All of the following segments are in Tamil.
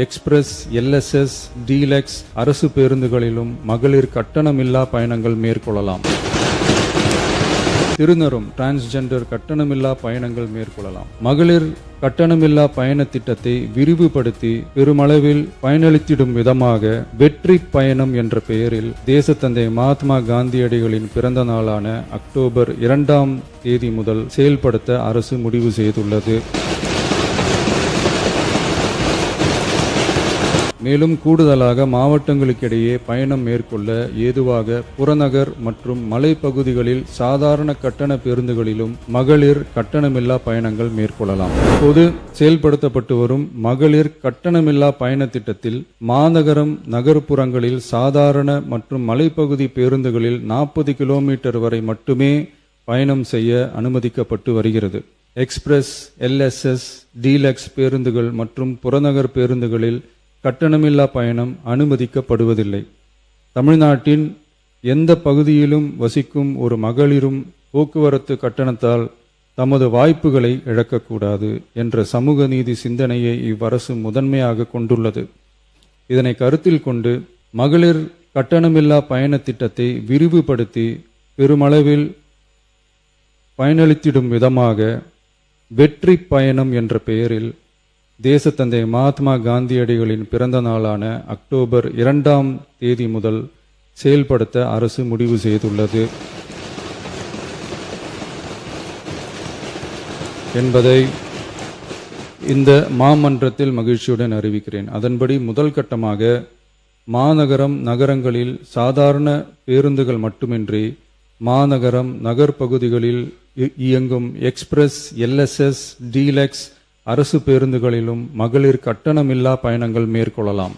எக்ஸ்பிரஸ், எல்எஸ்எஸ், டீலக்ஸ் அரசு பேருந்துகளிலும் மகளிர் கட்டணமில்லா பயணங்கள் மேற்கொள்ளலாம். திருநரும் டிரான்ஸ்ஜெண்டர் கட்டணமில்லா பயணங்கள் மேற்கொள்ளலாம். மகளிர் கட்டணமில்லா பயண திட்டத்தை விரிவுபடுத்தி பெருமளவில் பயனளித்திடும் விதமாக வெற்றி பயணம் என்ற பெயரில் தேசத்தந்தை மகாத்மா காந்தியடிகளின் பிறந்த நாளான அக்டோபர் 2ஆம் தேதி முதல் செயல்படுத்த அரசு முடிவு செய்துள்ளது. மேலும் கூடுதலாக மாவட்டங்களுக்கிடையே பயணம் மேற்கொள்ள ஏதுவாக புறநகர் மற்றும் மலைப்பகுதிகளில் சாதாரண கட்டண பேருந்துகளிலும் மகளிர் கட்டணமில்லா பயணங்கள் மேற்கொள்ளலாம். இப்போது செயல்படுத்தப்பட்டு வரும் மகளிர் கட்டணமில்லா பயண திட்டத்தில் மாநகரம், நகர்ப்புறங்களில் சாதாரண மற்றும் மலைப்பகுதி பேருந்துகளில் 40 கிலோமீட்டர் வரை மட்டுமே பயணம் செய்ய அனுமதிக்கப்பட்டு வருகிறது. எக்ஸ்பிரஸ், எல்எஸ்எஸ், டீலக்ஸ் பேருந்துகள் மற்றும் புறநகர் பேருந்துகளில் கட்டணமில்லா பயணம் அனுமதிக்கப்படுவதில்லை. தமிழ்நாட்டின் எந்த பகுதியிலும் வசிக்கும் ஒரு மகளிரும் போக்குவரத்து கட்டணத்தால் தமது வாய்ப்புகளை இழக்கக்கூடாது என்ற சமூக நீதி சிந்தனையை இவ்வரசு முதன்மையாக கொண்டுள்ளது. இதனை கருத்தில் கொண்டு மகளிர் கட்டணமில்லா பயண திட்டத்தை விரிவுபடுத்தி பெருமளவில் பயனளித்திடும் விதமாக வெற்றி பயணம் என்ற பெயரில் தேசத்தந்தை மகாத்மா காந்தியடிகளின் பிறந்த நாளான அக்டோபர் 2ஆம் தேதி முதல் செயல்படுத்த அரசு முடிவு செய்துள்ளது என்பதை இந்த மாமன்றத்தில் மகிழ்ச்சியுடன் அறிவிக்கிறேன். அதன்படி முதல் கட்டமாக மாநகரம், நகரங்களில் சாதாரண பேருந்துகள் மட்டுமின்றி மாநகரம், நகர்பகுதிகளில் இயங்கும் எக்ஸ்பிரஸ், எல்எஸ்எஸ், டீலக்ஸ் அரசு பேருந்துகளிலும் மகளிர் கட்டணமில்லா பயணங்கள் மேற்கொள்ளலாம்.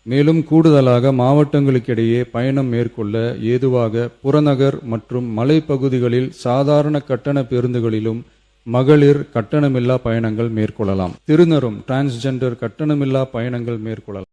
மேலும் கூடுதலாக மாவட்டங்களுக்கிடையே பயணம் மேற்கொள்ள ஏதுவாக புறநகர் மற்றும் மலைப்பகுதிகளில் சாதாரண கட்டண பேருந்துகளிலும் மகளிர் கட்டணமில்லா பயணங்கள் மேற்கொள்ளலாம். திருநரும் டிரான்ஸ்ஜெண்டர் கட்டணமில்லா பயணங்கள் மேற்கொள்ளலாம்.